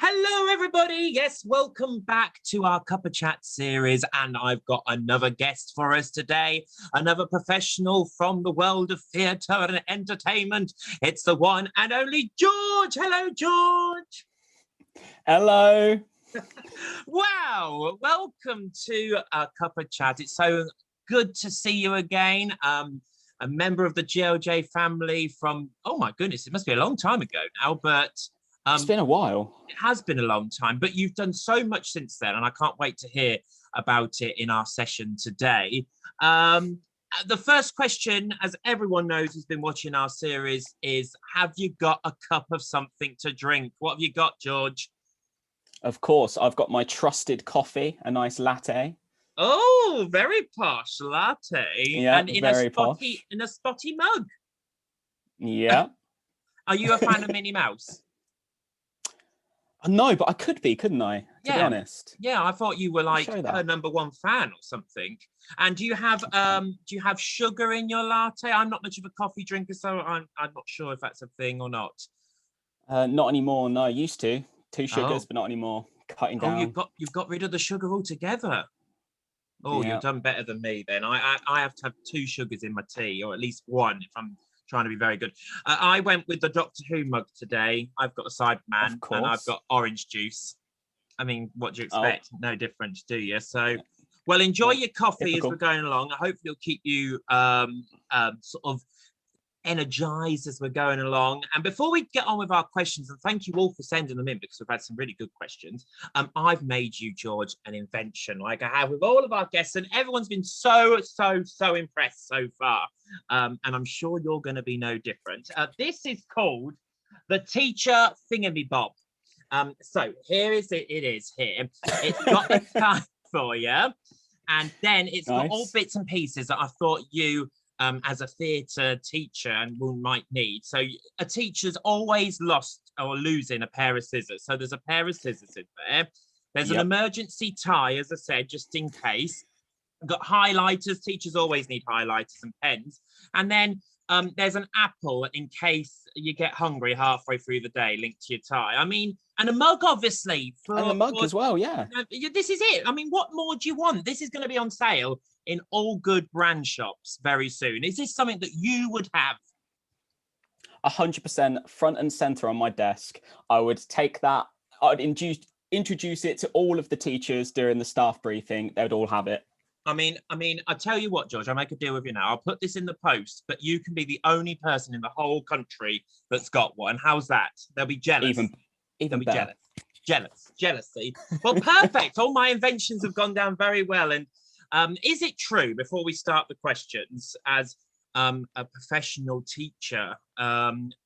Hello, everybody. Yes, welcome back to our Cuppa Chat series. And I've got another guest for us today, another professional from the world of theatre and entertainment. It's the one and only George. Hello, George. Hello. Wow. Welcome to our Cuppa Chat. It's so good to see you again. A member of the GLJ family from, oh my goodness, it must be a long time ago now, but It's been a while. It has been a long time, but you've done so much since then, and I can't wait to hear about it in our session today. The first question, as everyone knows who's been watching our series, is have you got a cup of something to drink? What have you got, George? Of course, I've got my trusted coffee, a nice latte. Oh, very posh latte. Yeah, and very posh. In a spotty mug. Yeah. Are you a fan of Minnie Mouse? No, but I could be, couldn't I? To be honest. Yeah, I thought you were like her #1 fan or something. And do you have sugar in your latte? I'm not much of a coffee drinker, so I'm not sure if that's a thing or not. Not anymore. No, I used to. 2 sugars, but not anymore. Cutting down. Oh, you've got rid of the sugar altogether. Oh, yeah. You've done better than me then. I have to have 2 sugars in my tea, or at least 1 if I'm trying to be very good. I went with the Doctor Who mug today. I've got a Cyberman and I've got orange juice. I mean, what do you expect? No difference, do you? So, well, enjoy your coffee as we're going along. I hope it'll keep you sort of energized as we're going along. And before we get on with our questions, and thank you all for sending them in because we've had some really good questions. I've made you, George, an invention like I have with all of our guests, and everyone's been so impressed so far. And I'm sure you're going to be no different. This is called the Teacher Thingamabob. So here is it. It is here. It's got the card for you, and then it's got all bits and pieces that I thought you, as a theatre teacher, and one might need. So a teacher's always lost or losing a pair of scissors. So there's a pair of scissors in there. There's an emergency tie, as I said, just in case. I've got highlighters. Teachers always need highlighters and pens. And then there's an apple in case you get hungry halfway through the day, linked to your tie. I mean, and a mug, obviously. And a mug as well, yeah. This is it. I mean, what more do you want? This is going to be on sale in all good brand shops very soon. Is this something that you would have? 100% front and center on my desk. I would take that. I'd introduce it to all of the teachers during the staff briefing. They would all have it. I mean, I tell you what, George, I'll make a deal with you now. I'll put this in the post, but you can be the only person in the whole country that's got one. How's that? They'll be jealous. Even better. Jealousy. Well, perfect. All my inventions have gone down very well. And is it true, before we start the questions, as a professional teacher,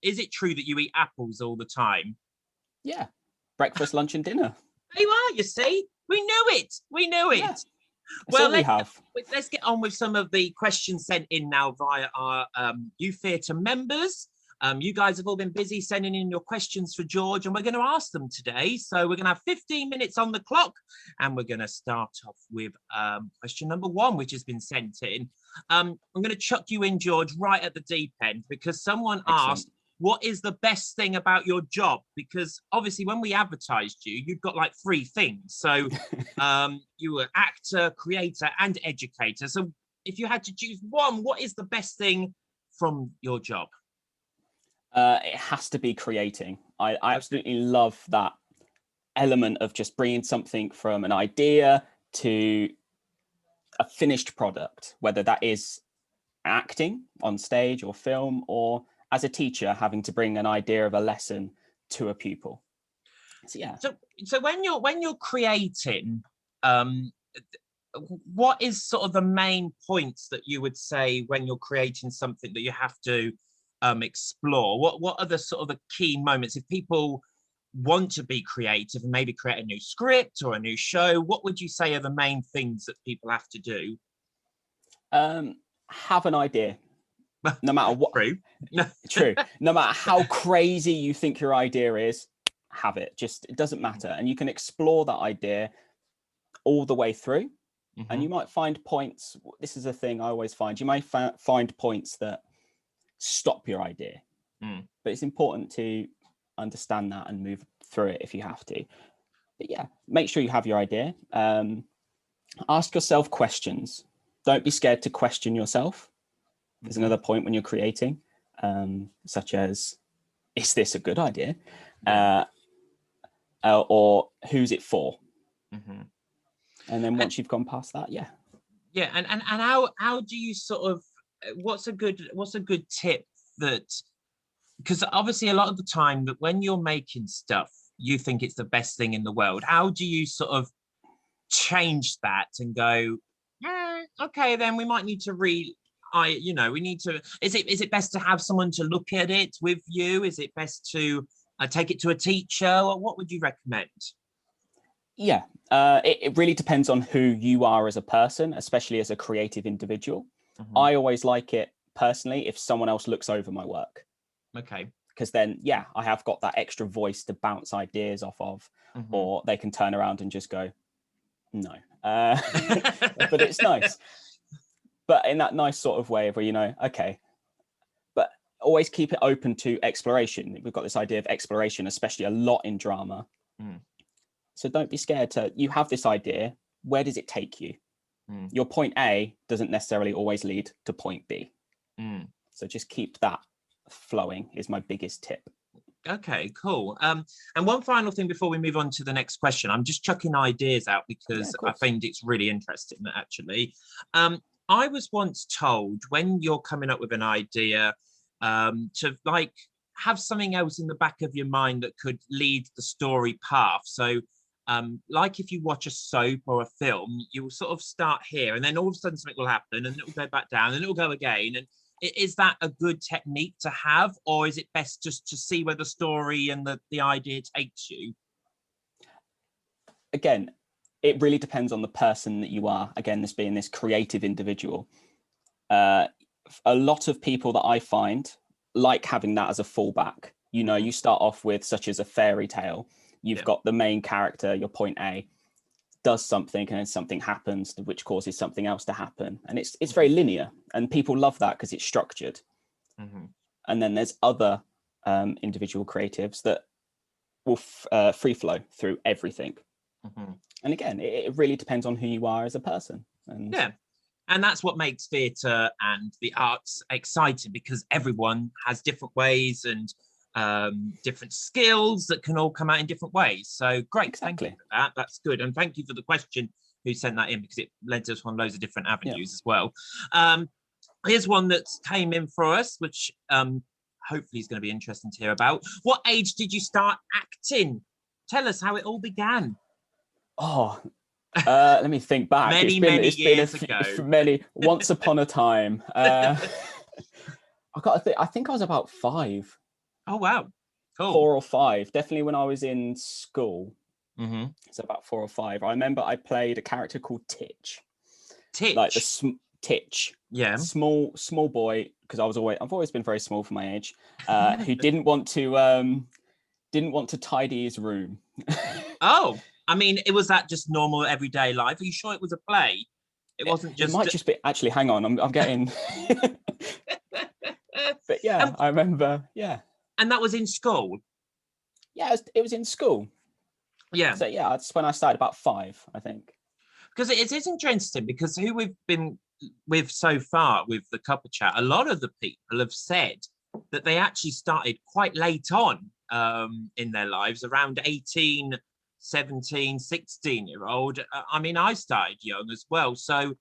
is it true that you eat apples all the time? Yeah. Breakfast, lunch and dinner. There you are, you see? We knew it. Yeah. Well, let's get on with some of the questions sent in now via our Youth Theatre members. You guys have all been busy sending in your questions for George, and we're going to ask them today. So we're going to have 15 minutes on the clock, and we're going to start off with question number 1, which has been sent in. I'm going to chuck you in, George, right at the deep end, because someone asked, what is the best thing about your job? Because obviously when we advertised you, you've got like 3 things. So you were actor, creator and educator. So if you had to choose one, what is the best thing from your job? It has to be creating. I absolutely love that element of just bringing something from an idea to a finished product, whether that is acting on stage or film, or as a teacher having to bring an idea of a lesson to a pupil. So yeah. So when you're creating, what is sort of the main points that you would say when you're creating something that you have to explore? What are the sort of the key moments if people want to be creative and maybe create a new script or a new show? What would you say are the main things that people have to do? Have an idea. No matter what. True. No matter how crazy you think your idea is, have it. Just, it doesn't matter. And you can explore that idea all the way through. And you might find points. This is a thing I always find. You may find points that stop your idea. But it's important to understand that and move through it if you have to. But yeah, make sure you have your idea. Ask yourself questions. Don't be scared to question yourself. There's another point when you're creating, such as, is this a good idea? Or who's it for? And then once you've gone past that, and how do you sort of, what's a good tip that, because obviously a lot of the time that when you're making stuff, you think it's the best thing in the world. How do you sort of change that and go, okay, then we might need to we need to, is it best to have someone to look at it with you? Is it best to take it to a teacher? Or what would you recommend? Yeah, it really depends on who you are as a person, especially as a creative individual. I always like it personally if someone else looks over my work. Okay. Because then, I have got that extra voice to bounce ideas off of, or they can turn around and just go, no. But it's nice. But in that nice sort of way where, okay, but always keep it open to exploration. We've got this idea of exploration, especially a lot in drama. So don't be scared you have this idea. Where does it take you? Your point A doesn't necessarily always lead to point B. So just keep that flowing is my biggest tip. Okay, cool. And one final thing before we move on to the next question, I'm just chucking ideas out because I find it's really interesting, actually. I was once told when you're coming up with an idea to have something else in the back of your mind that could lead the story path. So like if you watch a soap or a film, you'll sort of start here and then all of a sudden something will happen and it will go back down and it will go again. And is that a good technique to have, or is it best just to see where the story and the idea takes you? Again, it really depends on the person that you are. Again, this being this creative individual. A lot of people that I find like having that as a fallback. You start off with such as a fairy tale. You've got the main character, your point A, does something and then something happens which causes something else to happen, and it's very linear and people love that because it's structured. And then there's other individual creatives that will free flow through everything. And again, it really depends on who you are as a person. And that's what makes theatre and the arts exciting, because everyone has different ways and different skills that can all come out in different ways. So great. Thank you for that. That's good. And thank you for the question who sent that in, because it led us on loads of different avenues as well. Here's one that came in for us, which hopefully is going to be interesting to hear about. What age did you start acting? Tell us how it all began. Let me think back. Many years ago. Once upon a time. I think I was about 5. Oh, wow. Cool. 4 or 5. Definitely when I was in school. So about 4 or 5. I remember I played a character called Titch. Titch? Like the Titch. Yeah. Small Boy, because I've always been very small for my age, who didn't want to tidy his room. Oh, I mean, was that just normal everyday life? Are you sure it was a play? It wasn't just... It might just be... Actually, hang on. I'm getting... But yeah, I remember, And that was in school? Yeah, it was in school. Yeah. So yeah, that's when I started, about 5, I think. Because it is interesting, because who we've been with so far with the CUPPA Chat, a lot of the people have said that they actually started quite late on in their lives, around 18, 17, 16-year-old. I mean, I started young as well. So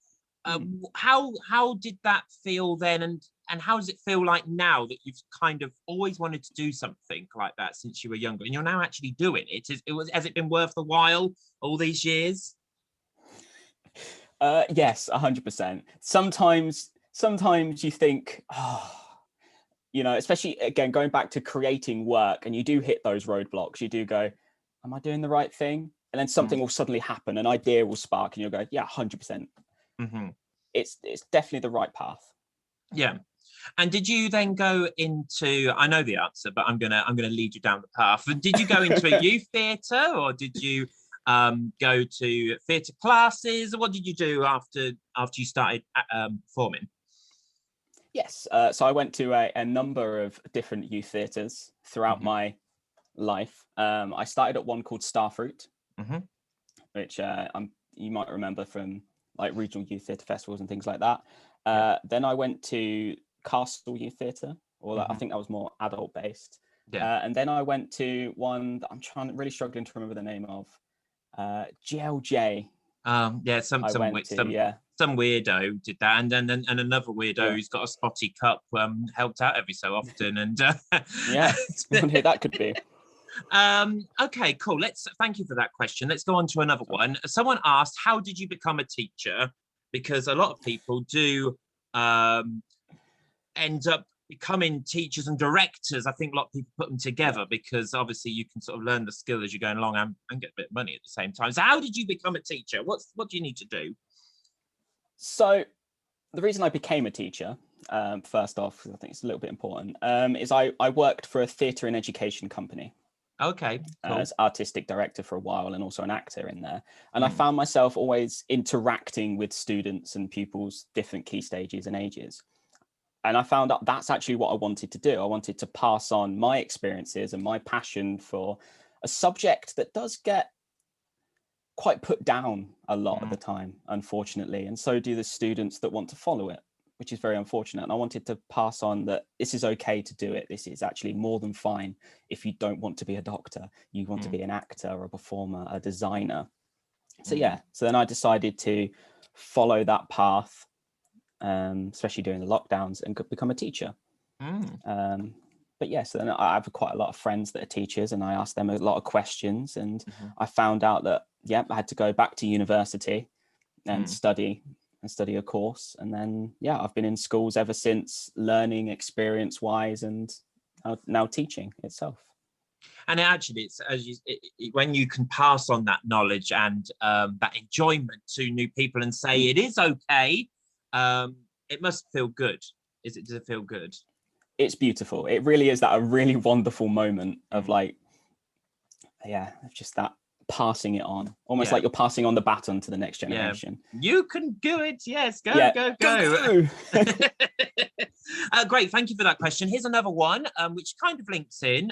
how did that feel then? And how does it feel like now that you've kind of always wanted to do something like that since you were younger, and you're now actually doing it? Has it been worth the while all these years? Yes, 100%. Sometimes you think, especially again, going back to creating work, and you do hit those roadblocks. You do go, am I doing the right thing? And then something will suddenly happen, an idea will spark, and you'll go, yeah, 100%. It's definitely the right path. Yeah. And did you then go into, I know the answer, but I'm gonna lead you down the path. And did you go into a youth theatre, or did you go to theatre classes? What did you do after you started performing? Yes, so I went to a number of different youth theatres throughout my life. I started at one called Starfruit, Mhm. which you might remember from like regional youth theatre festivals and things like that. Then I went to Castle Youth Theatre, or I think that was more adult based. And then I went to one that I'm really struggling to remember the name of, GLJ. Some yeah. Some weirdo did that, and then another weirdo who's got a spotty cup helped out every so often, and yeah, I wonder who that could be. Okay, cool. Thank you for that question. Let's go on to another one. Someone asked, how did you become a teacher? Because a lot of people do end up becoming teachers and directors. I think a lot of people put them together because obviously you can sort of learn the skill as you're going along and get a bit of money at the same time. So how did you become a teacher? What do you need to do? So the reason I became a teacher, first off, I think it's a little bit important, is I worked for a theatre and education company. Okay, cool. As artistic director for a while and also an actor in there. And I found myself always interacting with students and pupils, different key stages and ages. And I found out that's actually what I wanted to do. I wanted to pass on my experiences and my passion for a subject that does get quite put down a lot of the time, unfortunately. And so do the students that want to follow it, which is very unfortunate. And I wanted to pass on that this is okay to do it. This is actually more than fine. If you don't want to be a doctor, you want to be an actor or a performer, a designer. So so then I decided to follow that path, especially during the lockdowns, and could become a teacher. But so then I have quite a lot of friends that are teachers, and I asked them a lot of questions, and I found out that I had to go back to university and study a course, and then I've been in schools ever since, learning experience wise, and now teaching itself. And actually, it's when you can pass on that knowledge and that enjoyment to new people and say it is okay, it must feel good. Does it feel good? It's beautiful. It really is a really wonderful moment of just that passing it on, almost like you're passing on the baton to the next generation. You can do it. Yes, go. Great, thank you for that question. Here's another one, which kind of links in.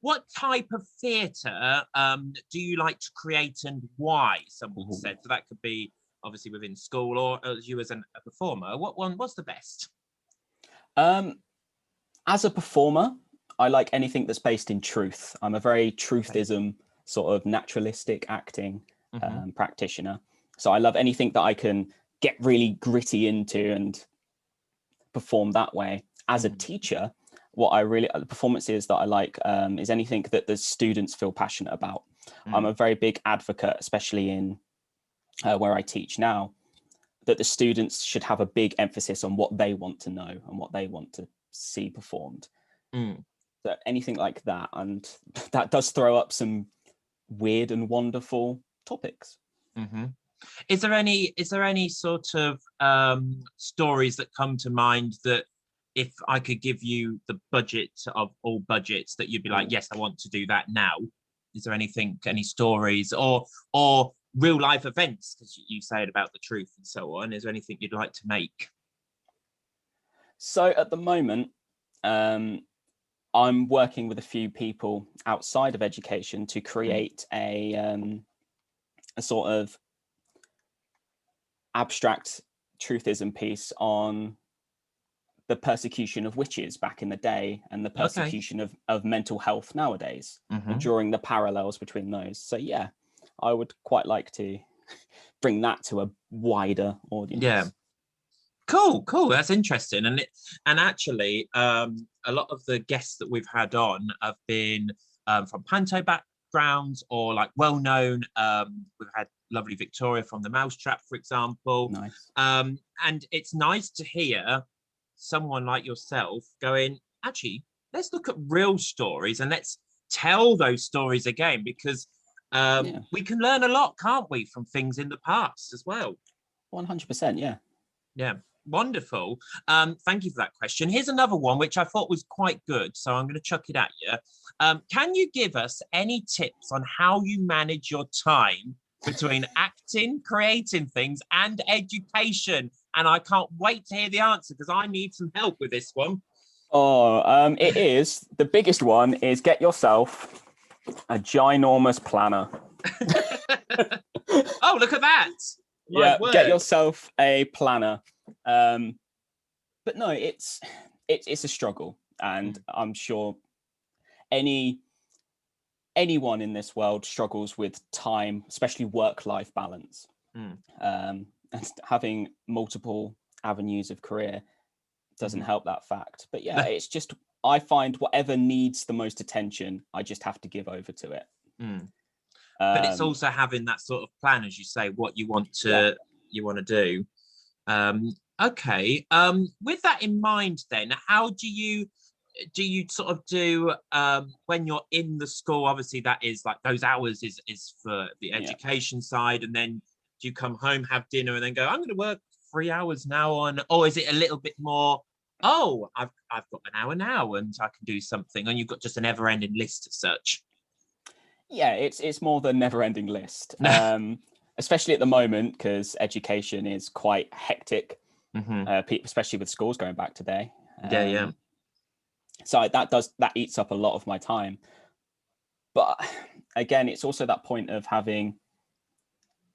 What type of theatre do you like to create and why? Someone said. So that could be obviously within school or as you as a performer. What's the best? As a performer, I like anything that's based in truth. I'm a very truthism sort of naturalistic acting practitioner. So I love anything that I can get really gritty into and perform that way. As a teacher, the performances that I like is anything that the students feel passionate about. I'm a very big advocate, especially in where I teach now, that the students should have a big emphasis on what they want to know and what they want to see performed. So anything like that, and that does throw up some weird and wonderful topics. Is there any sort of stories that come to mind that if I could give you the budget of all budgets that you'd be like, yes, I want to do that now? Is there any stories or real life events, because you say it about the truth and so on? Is there anything you'd like to make? So at the moment, I'm working with a few people outside of education to create a sort of abstract truthism piece on the persecution of witches back in the day and the persecution of mental health nowadays, and drawing the parallels between those. So I would quite like to bring that to a wider audience. Cool. That's interesting. And actually, a lot of the guests that we've had on have been from panto backgrounds or like well-known. We've had lovely Victoria from the Mousetrap, for example. Nice. And it's nice to hear someone like yourself going, actually, let's look at real stories and let's tell those stories again, because we can learn a lot, can't we, from things in the past as well? 100%, yeah. Wonderful. Thank you for that question. Here's another one which I thought was quite good, so I'm going to chuck it at you. Can you give us any tips on how you manage your time between acting, creating things, and education? And I can't wait to hear the answer because I need some help with this one. It is. The biggest one is get yourself a ginormous planner. Oh, look at that. Yeah, get yourself a planner. But no, it's a struggle, and I'm sure anyone in this world struggles with time, especially work-life balance. And having multiple avenues of career doesn't help that fact. But yeah, it's just, I find whatever needs the most attention, I just have to give over to it. But it's also having that sort of plan, as you say, what you want to do. Okay. With that in mind, then, how do you sort of do when you're in the school? Obviously, that is like those hours is for the education side, and then do you come home, have dinner, and then go, I'm going to work 3 hours now on, or is it a little bit more, oh, I've got an hour now and I can do something, and you've got just a never-ending list as such? Yeah, it's more the never-ending list, especially at the moment, because education is quite hectic, especially with schools going back today. So that eats up a lot of my time. But again, it's also that point of having,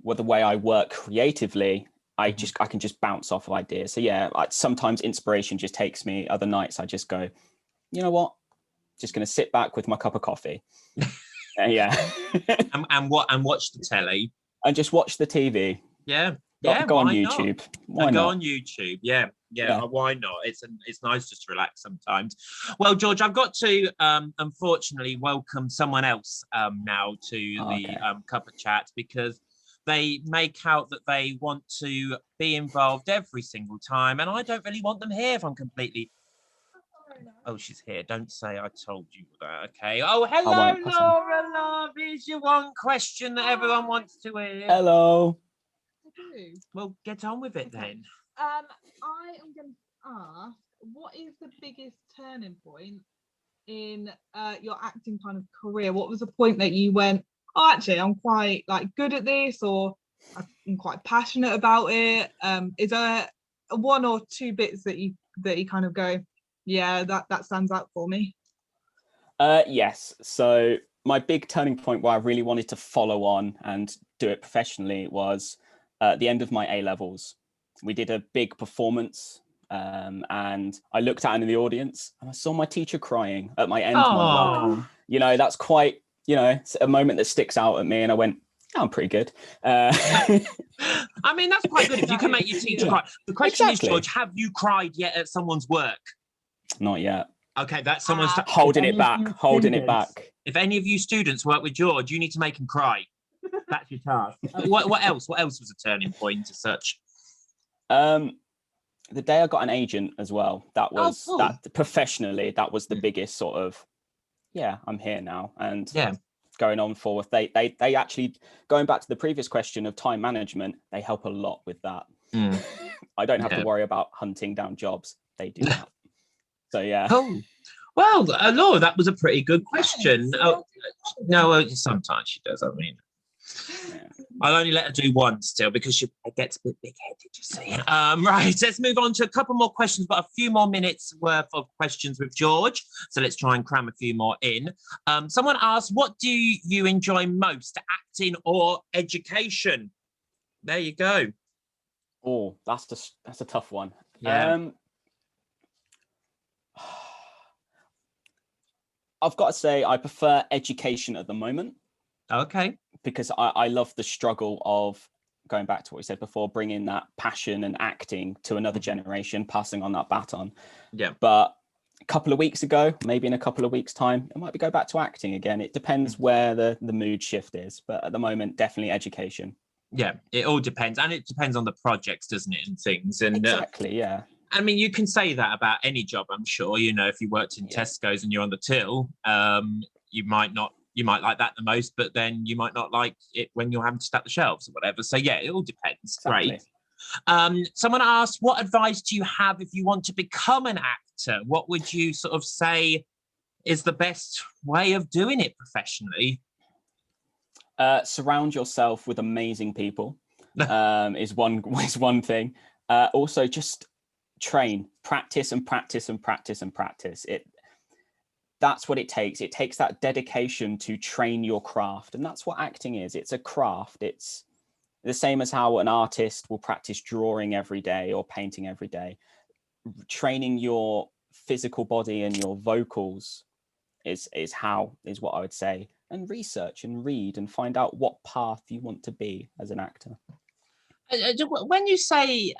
the way I work creatively, I can just bounce off of ideas. So yeah, sometimes inspiration just takes me. Other nights I just go, you know what? Just going to sit back with my cup of coffee. and watch the telly and just watch the TV. Go on YouTube. Why not? Go on YouTube. Yeah. Why not? It's nice just to relax sometimes. Well, George, I've got to unfortunately welcome someone else now to the CUPPA Chat, because they make out that they want to be involved every single time, and I don't really want them here, if I'm completely... Oh, she's here. Don't say I told you that, okay? Oh, hello, Laura, love. Here's your one question that everyone wants to hear. Hello. Well, get on with it then. I am going to ask, what is the biggest turning point in your acting kind of career? What was the point that you went, oh, actually, I'm quite good at this, or I'm quite passionate about it? Is there one or two bits that you kind of go, yeah, that stands out for me? Yes. So my big turning point where I really wanted to follow on and do it professionally was at the end of my A-levels. We did a big performance, and I looked out in the audience and I saw my teacher crying at my end monologue. You know, that's quite, it's a moment that sticks out at me, and I went, oh, I'm pretty good. I mean, that's quite good if you can make your teacher cry. The question is, George, have you cried yet at someone's work? Not yet. Okay, that's someone's holding it back. If any of you students work with George, you need to make him cry. That's your task. What else? What else was a turning point as such? The day I got an agent as well. That was that professionally. That was the biggest sort of, I'm here now, and going on forward. They actually, going back to the previous question of time management, they help a lot with that. I don't have to worry about hunting down jobs. They do that. So yeah. Oh, well, Laura, that was a pretty good question. No, sometimes she does. I mean, I'll only let her do one still, because she gets a bit big-headed, you see. Right, let's move on to a couple more questions, but a few more minutes worth of questions with George. So let's try and cram a few more in. Someone asked, what do you enjoy most, acting or education? There you go. Oh, that's a tough one. Yeah. I've got to say I prefer education at the moment. Okay. Because I love the struggle of, going back to what we said before, bringing that passion and acting to another generation, passing on that baton. Yeah. But a couple of weeks ago, maybe in a couple of weeks' time, it might go back to acting again. It depends where the mood shift is. But at the moment, definitely education. Yeah, it all depends. And it depends on the projects, doesn't it, and things. And exactly, yeah. I mean, you can say that about any job, I'm sure. If you worked in Tesco's and you're on the till, you might like that the most, but then you might not like it when you're having to stack the shelves or whatever. So yeah, it all depends. Exactly. Great. Someone asked, what advice do you have if you want to become an actor? What would you sort of say is the best way of doing it professionally? Surround yourself with amazing people is one thing. Also, just train, practice and practice and practice and practice. That's what it takes. It takes that dedication to train your craft. And that's what acting is. It's a craft. It's the same as how an artist will practice drawing every day or painting every day. Training your physical body and your vocals is what I would say. And research and read and find out what path you want to be as an actor. When you say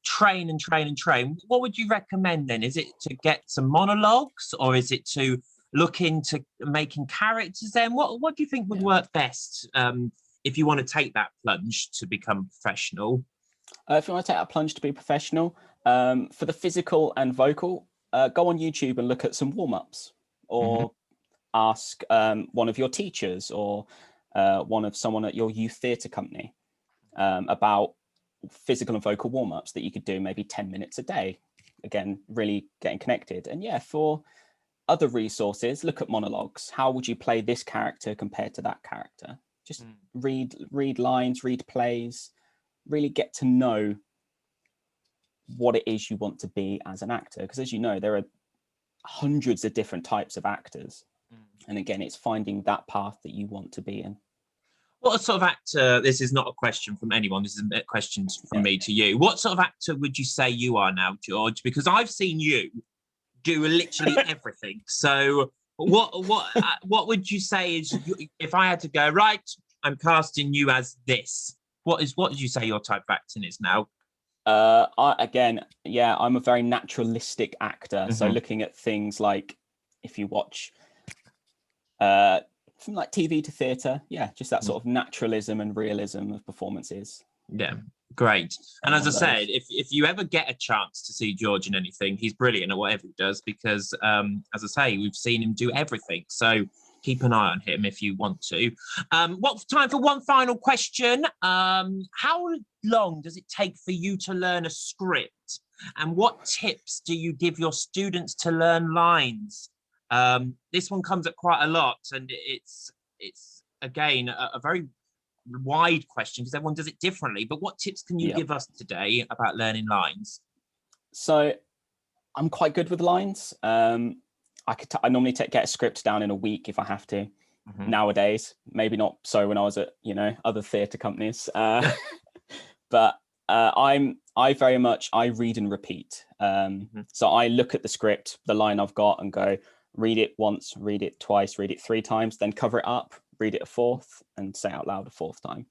train and train and train, what would you recommend then? Is it to get some monologues, or is it to look into making characters then? What do you think would work best if you want to take that plunge to become professional? If you want to take that plunge to be professional, for the physical and vocal, go on YouTube and look at some warm-ups, or ask one of your teachers or someone at your youth theatre company about physical and vocal warm-ups that you could do maybe 10 minutes a day. Again, really getting connected. And yeah, for other resources, look at monologues. How would you play this character compared to that character? Just read lines, read plays, really get to know what it is you want to be as an actor. Because as you know, there are hundreds of different types of actors. And again, it's finding that path that you want to be in. What sort of actor, this is not a question from anyone, this is a question from me to you. What sort of actor would you say you are now, George? Because I've seen you do literally everything. So what would you say is, if I had to go, right, I'm casting you as this, what would you say your type of acting is now? I'm a very naturalistic actor. So looking at things like, if you watch from like TV to theatre, just that sort of naturalism and realism of performances. Yeah, great. And as I said, if you ever get a chance to see George in anything, he's brilliant at whatever he does, because as I say, we've seen him do everything. So keep an eye on him if you want to. Time for one final question. How long does it take for you to learn a script? And what tips do you give your students to learn lines? This one comes up quite a lot, and it's again a very wide question because everyone does it differently. But what tips can you give us today about learning lines? So I'm quite good with lines. I normally get a script down in a week if I have to. Nowadays, maybe not so when I was at other theatre companies, but I very much read and repeat. So I look at the script, the line I've got, and go, read it once, read it twice, read it 3 times, then cover it up, read it a 4th, and say out loud a 4th time.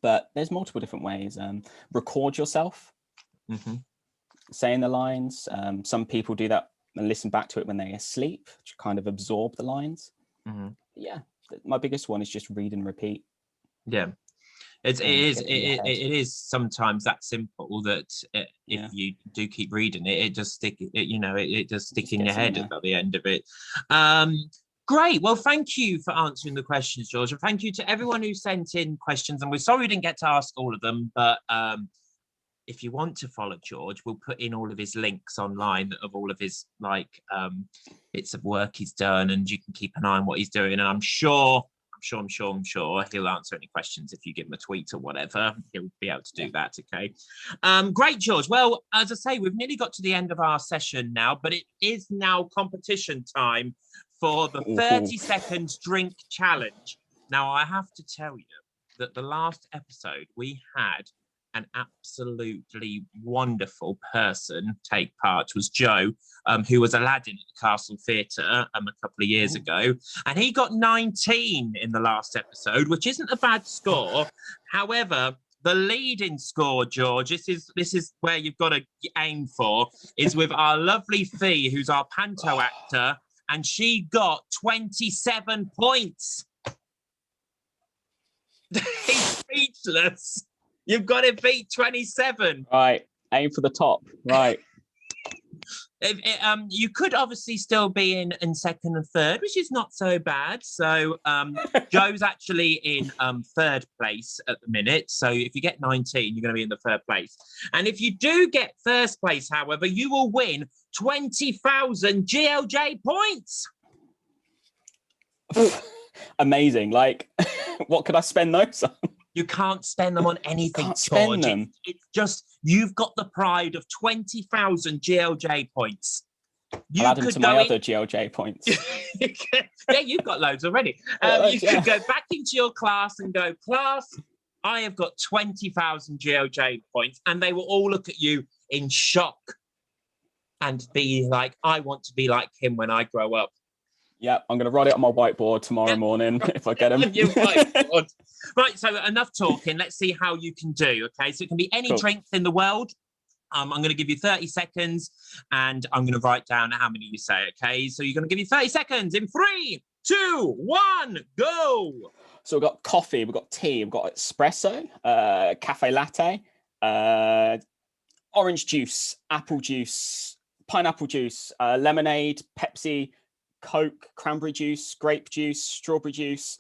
But there's multiple different ways. Record yourself saying the lines. Some people do that and listen back to it when they're asleep to kind of absorb the lines. Yeah, my biggest one is just read and repeat. Yeah. It is sometimes that simple that if you do keep reading it, it just stick in your head at the end of it. Great. Well, thank you for answering the questions, George, and thank you to everyone who sent in questions. And we're sorry we didn't get to ask all of them, but if you want to follow George, we'll put in all of his links online of all of his bits of work he's done, and you can keep an eye on what he's doing. And I'm sure he'll answer any questions if you give him a tweet or whatever. He'll be able to do that. Okay. Great, George. Well, as I say, we've nearly got to the end of our session now, but it is now competition time for the 30-second drink challenge. Now, I have to tell you that the last episode we had an absolutely wonderful person take part. Was Joe, who was Aladdin at the Castle Theatre a couple of years ago, and he got 19 in the last episode, which isn't a bad score. However, the leading score, George, this is where you've got to aim for, is with our lovely Fee, who's our panto actor, and she got 27 points. He's speechless. You've got to beat 27. Right. Aim for the top. Right. You could obviously still be in second and third, which is not so bad. So Joe's actually in third place at the minute. So if you get 19, you're going to be in the third place. And if you do get first place, however, you will win 20,000 GLJ points. Amazing. Like, what could I spend those on? You can't spend them on anything, George. It's just, you've got the pride of 20,000 GLJ points. I'll add them to my other GLJ points. Yeah, you've got loads already. You could go back into your class and go, class, I have got 20,000 GLJ points. And they will all look at you in shock and be like, I want to be like him when I grow up. Yeah, I'm going to write it on my whiteboard tomorrow morning if I get them. Right, so enough talking. Let's see how you can do, okay? So it can be any drink in the world. I'm going to give you 30 seconds and I'm going to write down how many you say, okay? So you're going to give you 30 seconds in 3, 2, 1, go. So we've got coffee, we've got tea, we've got espresso, cafe latte, orange juice, apple juice, pineapple juice, lemonade, Pepsi, Coke, cranberry juice, grape juice, strawberry juice,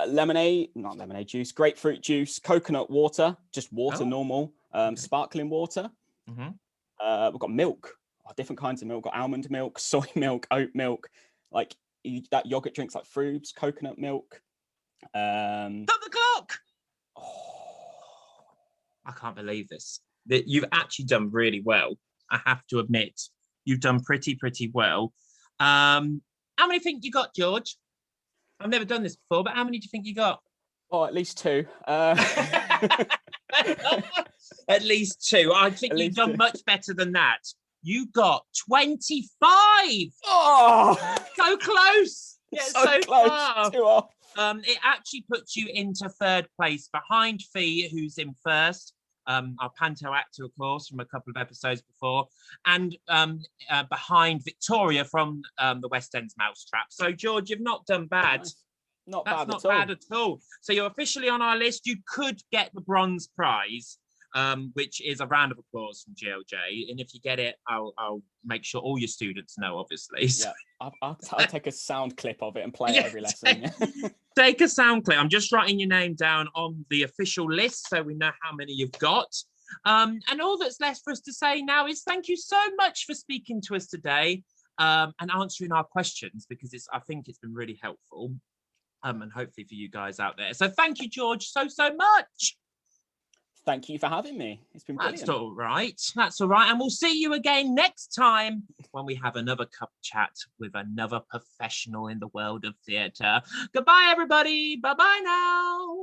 lemonade, not lemonade juice, grapefruit juice, coconut water, just water, normal, sparkling water. We've got milk, different kinds of milk. We've got almond milk, soy milk, oat milk, like that yogurt drinks like Frubes, coconut milk. Stop the clock! Oh, I can't believe this. That you've actually done really well. I have to admit, you've done pretty well. How many think you got, George? I've never done this before, but how many do you think you got? Oh, at least 2. At least 2. I think you've done much better than that. You got 25. Oh, so close. Yeah, so close. far. 2 off. It actually puts you into 3rd place behind Fee, who's in 1st. Our panto actor, of course, from a couple of episodes before, and behind Victoria from the West End's Mousetrap. So, George, you've not done bad. Nice. That's not bad at all. So you're officially on our list. You could get the bronze prize, which is a round of applause from GLJ. And if you get it, I'll make sure all your students know, obviously. Yeah, I'll take a sound clip of it and play it every lesson. Take a sound clip. I'm just writing your name down on the official list so we know how many you've got. And all that's left for us to say now is thank you so much for speaking to us today and answering our questions, because I think it's been really helpful. And hopefully for you guys out there. So thank you, George, so much. Thank you for having me. It's been brilliant. That's all right. That's all right. And we'll see you again next time when we have another Cuppa Chat with another professional in the world of theatre. Goodbye, everybody. Bye-bye now.